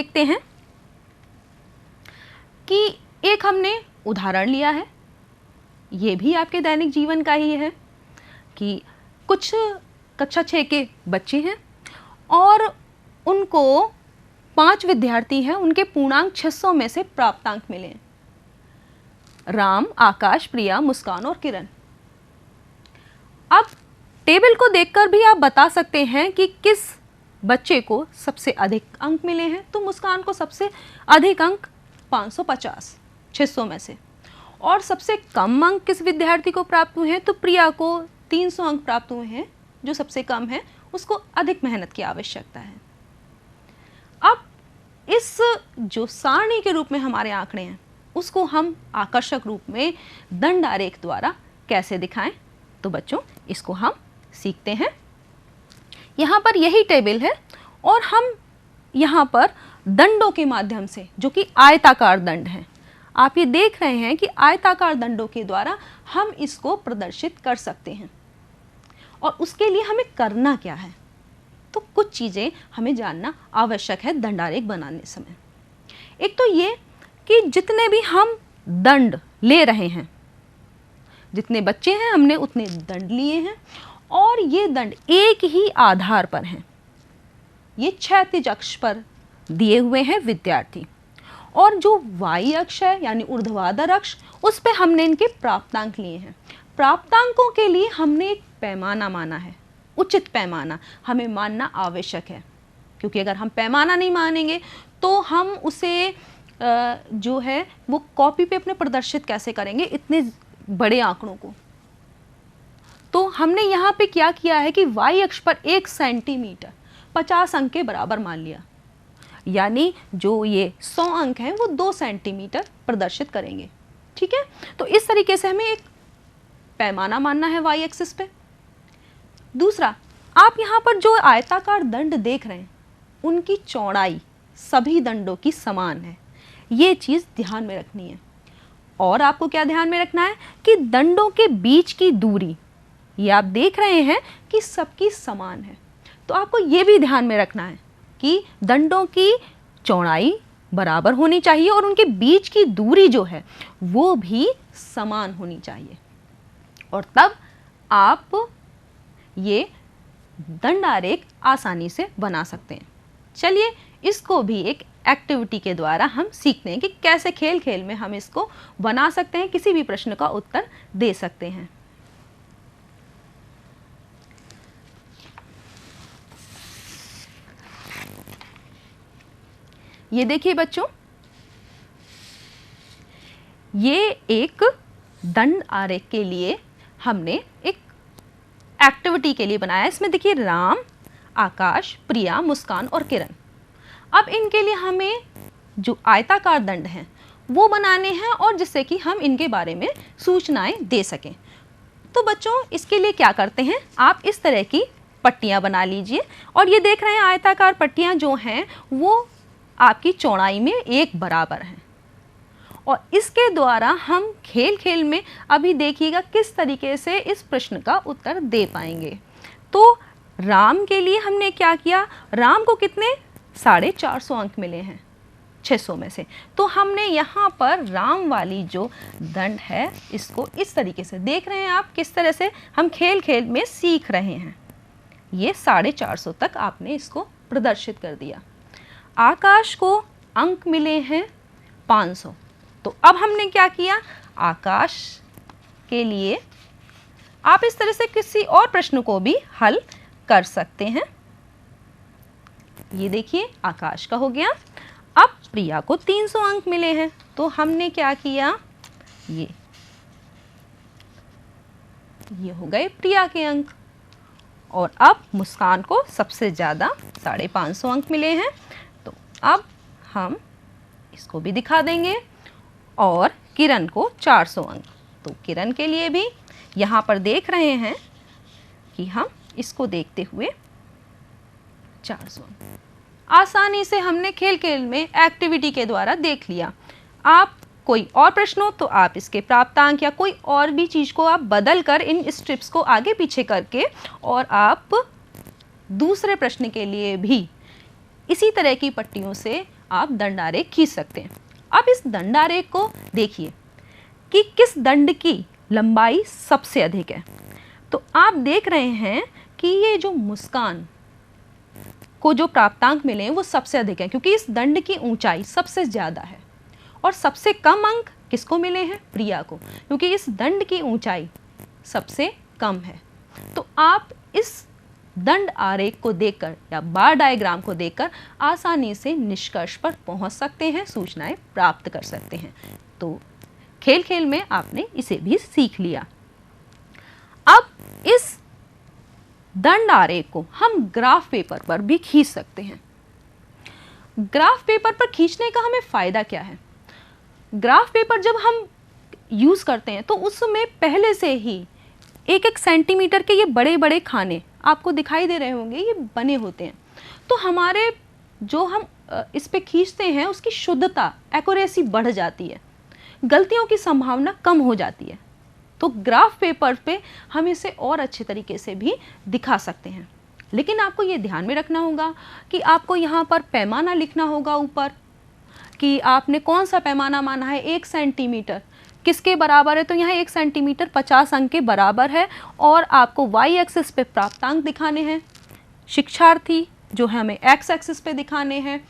देखते हैं कि एक हमने उदाहरण लिया है, ये भी आपके दैनिक जीवन का ही है कि कुछ कक्षा 6 के बच्चे हैं और उनको 5 विद्यार्थी हैं, उनके पूर्णांक 600 में से प्राप्तांक मिले हैं। राम, आकाश, प्रिया, मुस्कान और किरण। अब टेबल को देखकर भी आप बता सकते हैं कि किस बच्चे को सबसे अधिक अंक मिले हैं। तो मुस्कान को सबसे अधिक अंक 550 600 में से, और सबसे कम अंक किस विद्यार्थी को प्राप्त हुए हैं? तो प्रिया को 300 अंक प्राप्त हुए हैं, जो सबसे कम है, उसको अधिक मेहनत की आवश्यकता है। अब इस जो सारणी के रूप में हमारे आंकड़े हैं, उसको हम आकर्षक रूप में दंड आरेख द्वारा कैसे दिखाएं? तो बच्चों, इसको हम सीखते हैं। यहाँ पर यही टेबल है और हम यहाँ पर दंडों के माध्यम से, जो कि आयताकार दंड हैं, आप ये देख रहे हैं कि आयताकार दंडों के द्वारा हम इसको प्रदर्शित कर सकते हैं। और उसके लिए हमें करना क्या है? तो कुछ चीज़ें हमें जानना आवश्यक है दंडारेख बनाने समय। एक तो ये कि जितने भी हम दंड ले रहे हैं, जितने बच्चे हैं हमने उतने दंड लिए हैं, और ये दंड एक ही आधार पर हैं। ये क्षैतिज अक्ष पर दिए हुए हैं विद्यार्थी, और जो वाई अक्ष है यानी ऊर्ध्वाधर अक्ष, उस पे हमने इनके प्राप्तांक लिए हैं। प्राप्तांकों के लिए हमने एक पैमाना माना है, उचित पैमाना हमें मानना आवश्यक है, क्योंकि अगर हम पैमाना नहीं मानेंगे तो हम उसे जो है वो कॉपी पे अपने प्रदर्शित कैसे करेंगे इतने बड़े आंकड़ों को। तो हमने यहाँ पे क्या किया है कि वाई अक्ष पर 1 सेंटीमीटर 50 अंक के बराबर मान लिया, यानी जो ये 100 अंक हैं वो 2 सेंटीमीटर प्रदर्शित करेंगे। ठीक है, तो इस तरीके से हमें एक पैमाना मानना है वाई एक्सिस पे। दूसरा, आप यहाँ पर जो आयताकार दंड देख रहे हैं, उनकी चौड़ाई सभी दंडों की समान है, ये चीज़ ध्यान में रखनी है। और आपको क्या ध्यान में रखना है कि दंडों के बीच की दूरी, ये आप देख रहे हैं कि सबकी समान है। तो आपको ये भी ध्यान में रखना है कि दंडों की चौड़ाई बराबर होनी चाहिए और उनके बीच की दूरी जो है वो भी समान होनी चाहिए, और तब आप ये दंड आरेख आसानी से बना सकते हैं। चलिए इसको भी एक एक्टिविटी के द्वारा हम सीखते हैं कि कैसे खेल खेल में हम इसको बना सकते हैं, किसी भी प्रश्न का उत्तर दे सकते हैं। ये देखिए बच्चों, ये एक दंड आरेख के लिए हमने एक एक्टिविटी के लिए बनाया है। इसमें देखिए राम, आकाश, प्रिया, मुस्कान और किरण। अब इनके लिए हमें जो आयताकार दंड हैं वो बनाने हैं, और जिससे कि हम इनके बारे में सूचनाएं दे सकें। तो बच्चों, इसके लिए क्या करते हैं, आप इस तरह की पट्टियां बना लीजिए, और ये देख रहे हैं आयताकार पट्टियां जो हैं वो आपकी चौड़ाई में एक बराबर हैं, और इसके द्वारा हम खेल खेल में अभी देखिएगा किस तरीके से इस प्रश्न का उत्तर दे पाएंगे। तो राम के लिए हमने क्या किया, राम को कितने 450 अंक मिले हैं 600 में से। तो हमने यहाँ पर राम वाली जो दंड है इसको इस तरीके से देख रहे हैं आप, किस तरह से हम खेल खेल में सीख रहे हैं। ये 450 तक आपने इसको प्रदर्शित कर दिया। आकाश को अंक मिले हैं 500। तो अब हमने क्या किया, आकाश के लिए आप इस तरह से किसी और प्रश्न को भी हल कर सकते हैं। ये देखिए आकाश का हो गया। अब प्रिया को 300 अंक मिले हैं, तो हमने क्या किया, ये हो गए प्रिया के अंक। और अब मुस्कान को सबसे ज़्यादा 550 अंक मिले हैं, तो अब हम इसको भी दिखा देंगे। और किरण को 400 अंक, तो किरण के लिए भी यहाँ पर देख रहे हैं कि हम इसको देखते हुए 400 अंक आसानी से हमने खेल खेल में एक्टिविटी के द्वारा देख लिया। आप कोई और प्रश्न हो तो आप इसके प्राप्तांक या कोई और भी चीज़ को आप बदल कर इन स्ट्रिप्स को आगे पीछे करके, और आप दूसरे प्रश्न के लिए भी इसी तरह की पट्टियों से आप दंड आरेख खींच सकते हैं। अब इस दंड आरेख को देखिए कि किस दंड की लंबाई सबसे अधिक है। तो आप देख रहे हैं कि ये जो मुस्कान को जो प्राप्तांक मिले हैं वो सबसे अधिक है, क्योंकि इस दंड की ऊंचाई सबसे ज़्यादा है। और सबसे कम अंक किसको मिले हैं? प्रिया को, क्योंकि इस दंड की ऊंचाई सबसे कम है। तो आप इस दंड आरेख को देखकर या बार डायग्राम को देखकर आसानी से निष्कर्ष पर पहुंच सकते हैं, सूचनाएं प्राप्त कर सकते हैं। तो खेल खेल में आपने इसे भी सीख लिया। अब इस दंड आरेख को हम ग्राफ पेपर पर भी खींच सकते हैं। ग्राफ पेपर पर खींचने का हमें फायदा क्या है? ग्राफ पेपर जब हम यूज करते हैं तो उसमें पहले से ही 1-1 सेंटीमीटर के ये बड़े बड़े खाने आपको दिखाई दे रहे होंगे, ये बने होते हैं। तो हमारे जो हम इस पे खींचते हैं उसकी शुद्धता, एक्यूरेसी बढ़ जाती है, गलतियों की संभावना कम हो जाती है। तो ग्राफ पेपर पे हम इसे और अच्छे तरीके से भी दिखा सकते हैं। लेकिन आपको ये ध्यान में रखना होगा कि आपको यहाँ पर पैमाना लिखना होगा ऊपर, कि आपने कौन सा पैमाना माना है। 1 सेंटीमीटर किसके बराबर है? तो यहाँ 1 सेंटीमीटर 50 अंक के बराबर है। और आपको वाई एक्सिस पे प्राप्तांक दिखाने हैं, शिक्षार्थी जो है हमें एक्स एक्सिस पे दिखाने हैं।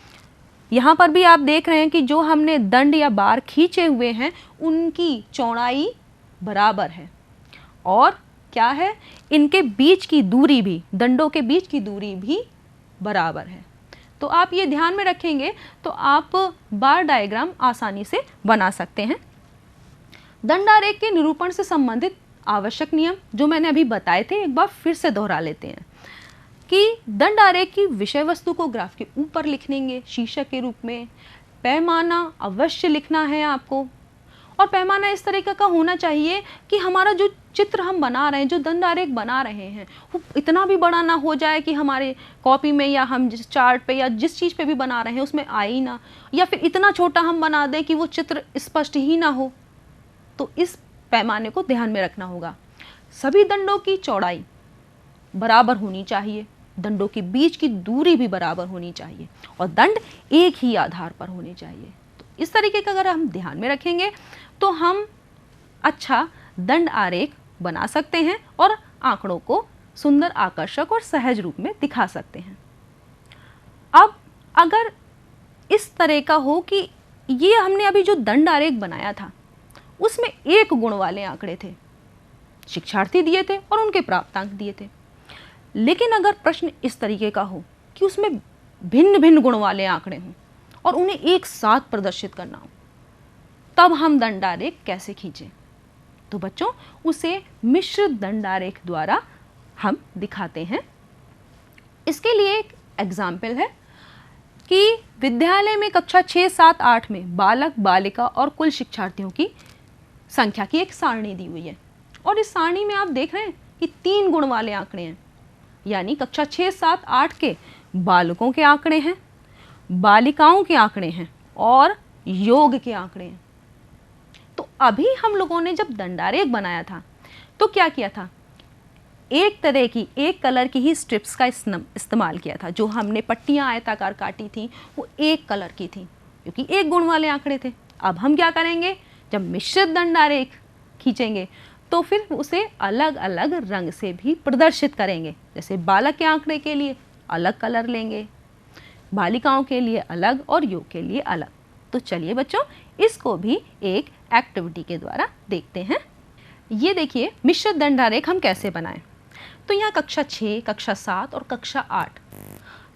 यहाँ पर भी आप देख रहे हैं कि जो हमने दंड या बार खींचे हुए हैं उनकी चौड़ाई बराबर है। और क्या है? इनके बीच की दूरी भी, दंडों के बीच की दूरी भी बराबर है। तो आप ये ध्यान में रखेंगे तो आप बार डायग्राम आसानी से बना सकते हैं। दंड आरेख के निरूपण से संबंधित आवश्यक नियम जो मैंने अभी बताए थे एक बार फिर से दोहरा लेते हैं कि दंड आरेख की विषय वस्तु को ग्राफ के ऊपर लिखेंगे शीर्षक के रूप में। पैमाना अवश्य लिखना है आपको, और पैमाना इस तरीके का होना चाहिए कि हमारा जो चित्र हम बना रहे हैं, जो दंड आरेख बना रहे हैं, वो इतना भी बड़ा ना हो जाए कि हमारे कॉपी में या हम जिस चार्ट पे या जिस चीज़ पे भी बना रहे हैं उसमें आए ही ना, या फिर इतना छोटा हम बना दें कि वो चित्र स्पष्ट ही ना हो। तो इस पैमाने को ध्यान में रखना होगा। सभी दंडों की चौड़ाई बराबर होनी चाहिए, दंडों के बीच की दूरी भी बराबर होनी चाहिए, और दंड एक ही आधार पर होने चाहिए। तो इस तरीके का अगर हम ध्यान में रखेंगे तो हम अच्छा दंड आरेख बना सकते हैं और आंकड़ों को सुंदर, आकर्षक और सहज रूप में दिखा सकते हैं। अब अगर इस तरह का हो कि ये हमने अभी जो दंड आरेख बनाया था उसमें 1 गुण वाले आंकड़े थे, शिक्षार्थी दिए थे और उनके प्राप्तांक दिए थे। लेकिन अगर प्रश्न इस तरीके का हो कि उसमें भिन्न भिन्न गुण वाले आंकड़े हों और उन्हें एक साथ प्रदर्शित करना हो, तब हम दंड आरेख कैसे खींचें? तो बच्चों उसे मिश्र दंड आरेख द्वारा हम दिखाते हैं। इसके लिए एक एग्जाम्पल है कि विद्यालय में कक्षा 6, 7, 8 में बालक, बालिका और कुल शिक्षार्थियों की संख्या की एक सारणी दी हुई है। और इस सारणी में आप देख रहे हैं कि 3 गुण वाले आंकड़े हैं, यानी कक्षा 6, 7, 8 के बालकों के आंकड़े हैं, बालिकाओं के आंकड़े हैं और योग के आंकड़े हैं। तो अभी हम लोगों ने जब दंड आरेख बनाया था तो क्या किया था? एक तरह की, एक कलर की ही स्ट्रिप्स का इस्तेमाल किया था। जो हमने पट्टियां आयताकार काटी थी वो एक कलर की थी, क्योंकि 1 गुण वाले आंकड़े थे। अब हम क्या करेंगे? जब मिश्रित दंड आरेख खींचेंगे तो फिर उसे अलग अलग रंग से भी प्रदर्शित करेंगे। जैसे बालक के आंकड़े के लिए अलग कलर लेंगे, बालिकाओं के लिए अलग और योग के लिए अलग। तो चलिए बच्चों इसको भी एक एक्टिविटी के द्वारा देखते हैं। ये देखिए मिश्रित दंड आरेख हम कैसे बनाएं। तो यहाँ कक्षा 6, कक्षा 7 और कक्षा 8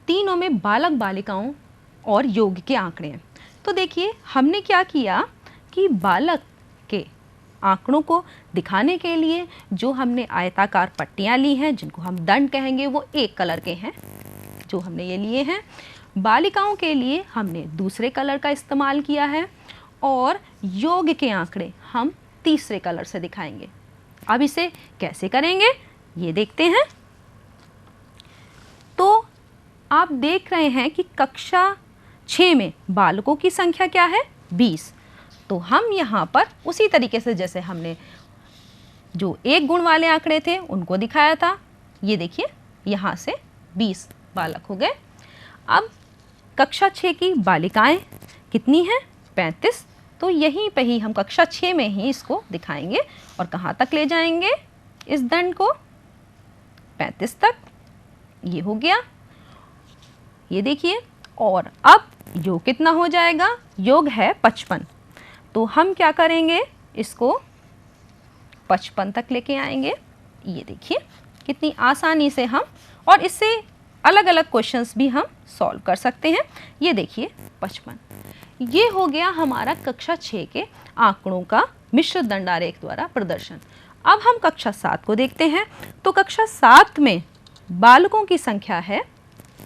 तीनों में बालक, बालिकाओं और योग के आंकड़े हैं। तो देखिए हमने क्या किया कि बालक के आंकड़ों को दिखाने के लिए जो हमने आयताकार पट्टियाँ ली हैं, जिनको हम दंड कहेंगे, वो एक कलर के हैं जो हमने ये लिए हैं। बालिकाओं के लिए हमने दूसरे कलर का इस्तेमाल किया है और योग के आंकड़े हम तीसरे कलर से दिखाएंगे। अब इसे कैसे करेंगे ये देखते हैं। तो आप देख रहे हैं कि कक्षा 6 में बालकों की संख्या क्या है? 20। तो हम यहाँ पर उसी तरीके से जैसे हमने जो 1 गुण वाले आंकड़े थे उनको दिखाया था, ये देखिए यहाँ से 20 बालक हो गए। अब कक्षा 6 की बालिकाएं कितनी हैं? 35। तो यहीं पे ही हम कक्षा 6 में ही इसको दिखाएंगे और कहाँ तक ले जाएंगे इस दंड को? 35 तक। ये हो गया, ये देखिए। और अब योग कितना हो जाएगा? योग है 55। तो हम क्या करेंगे, इसको 55 तक लेके आएंगे। ये देखिए कितनी आसानी से हम, और इससे अलग अलग क्वेश्चंस भी हम सॉल्व कर सकते हैं। ये देखिए 55, ये हो गया हमारा कक्षा 6 के आंकड़ों का मिश्र दंडारेख द्वारा प्रदर्शन। अब हम कक्षा 7 को देखते हैं। तो कक्षा 7 में बालकों की संख्या है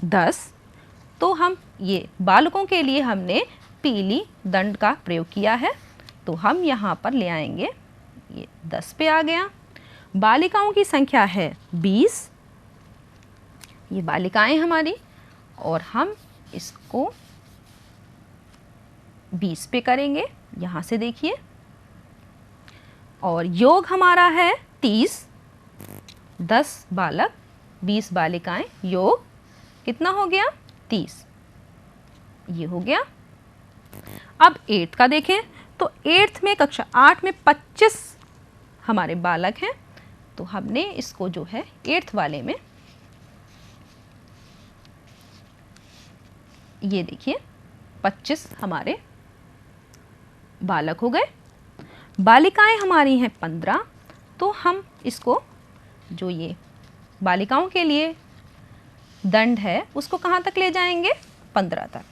10। तो हम ये बालकों के लिए हमने पीली दंड का प्रयोग किया है, तो हम यहाँ पर ले आएंगे, ये 10 पे आ गया। बालिकाओं की संख्या है 20, ये बालिकाएं हमारी, और हम इसको 20 पे करेंगे, यहाँ से देखिए। और योग हमारा है 30, 10 बालक 20 बालिकाएं, योग कितना हो गया? 30। ये हो गया। अब 8th का देखें, तो 8th में कक्षा 8 में 25 हमारे बालक हैं, तो हमने इसको जो है 8th वाले में, ये देखिए 25 हमारे बालक हो गए। बालिकाएं हमारी हैं 15, तो हम इसको जो ये बालिकाओं के लिए दंड है उसको कहाँ तक ले जाएंगे? 15 तक।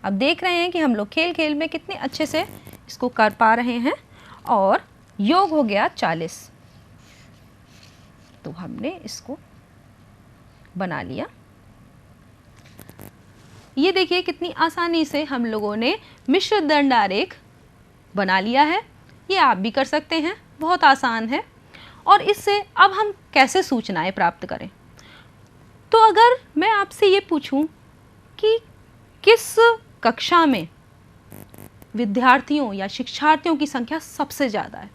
अब देख रहे हैं कि हम लोग खेल खेल में कितने अच्छे से इसको कर पा रहे हैं। और योग हो गया 40, तो हमने इसको बना लिया। ये देखिए कितनी आसानी से हम लोगों ने मिश्र दंडारेख बना लिया है। ये आप भी कर सकते हैं, बहुत आसान है। और इससे अब हम कैसे सूचनाएं प्राप्त करें? तो अगर मैं आपसे ये पूछूं कि किस कक्षा में विद्यार्थियों या शिक्षार्थियों की संख्या सबसे ज़्यादा है,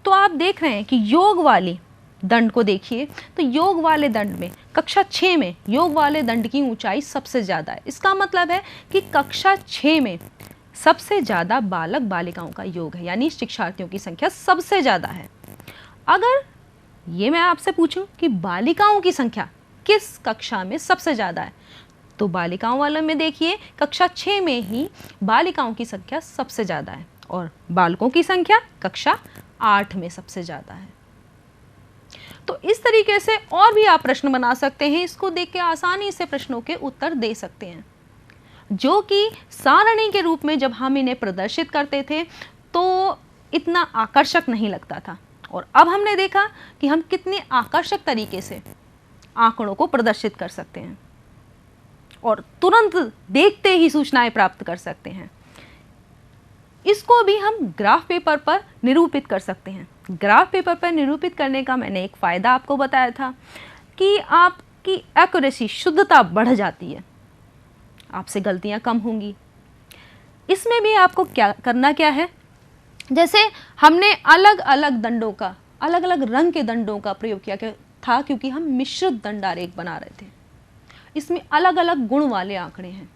तो आप देख रहे हैं कि योग वाली दंड को देखिए। तो योग वाले दंड में कक्षा 6 में योग वाले दंड की ऊंचाई सबसे ज़्यादा है। इसका मतलब है कि कक्षा 6 में सबसे ज़्यादा बालक बालिकाओं का योग है, यानी शिक्षार्थियों की संख्या सबसे ज़्यादा है। अगर ये मैं आपसे पूछूं कि बालिकाओं की संख्या किस कक्षा में सबसे ज़्यादा है, तो बालिकाओं वाले में देखिए कक्षा 6 में ही बालिकाओं की संख्या सबसे ज़्यादा है, और बालकों की संख्या कक्षा 8 में सबसे ज़्यादा है। तो इस तरीके से और भी आप प्रश्न बना सकते हैं। इसको देख के आसानी से प्रश्नों के उत्तर दे सकते हैं, जो कि सारणी के रूप में जब हम इन्हें प्रदर्शित करते थे तो इतना आकर्षक नहीं लगता था। और अब हमने देखा कि हम कितने आकर्षक तरीके से आंकड़ों को प्रदर्शित कर सकते हैं और तुरंत देखते ही सूचनाएं प्राप्त कर सकते हैं। इसको भी हम ग्राफ पेपर पर निरूपित कर सकते हैं। ग्राफ पेपर पर निरूपित करने का मैंने एक फ़ायदा आपको बताया था कि आपकी एक्यूरेसी, शुद्धता बढ़ जाती है, आपसे गलतियां कम होंगी। इसमें भी आपको क्या है, जैसे हमने अलग अलग दंडों का, अलग अलग रंग के दंडों का प्रयोग किया था, क्योंकि हम मिश्रित दंडारेख बना रहे थे। इसमें अलग अलग गुण वाले आंकड़े हैं,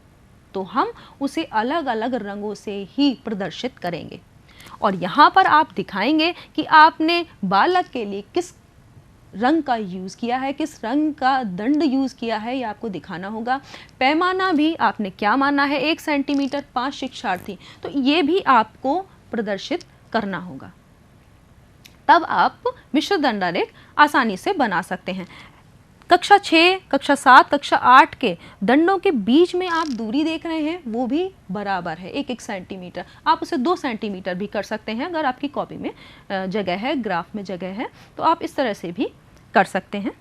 तो हम उसे अलग अलग रंगों से ही प्रदर्शित करेंगे। और यहाँ पर आप दिखाएंगे कि आपने बालक के लिए किस रंग का यूज़ किया है, किस रंग का दंड यूज़ किया है, ये आपको दिखाना होगा। पैमाना भी आपने क्या माना है, 1 सेंटीमीटर 5 शिक्षार्थी, तो ये भी आपको प्रदर्शित करना होगा। तब आप मिश्र दंडारेख आसानी से बना सकते हैं। कक्षा 6, कक्षा 7, कक्षा 8 के दंडों के बीच में आप दूरी देख रहे हैं, वो भी बराबर है, 1-1 सेंटीमीटर। आप उसे 2 सेंटीमीटर भी कर सकते हैं, अगर आपकी कॉपी में जगह है, ग्राफ में जगह है, तो आप इस तरह से भी कर सकते हैं।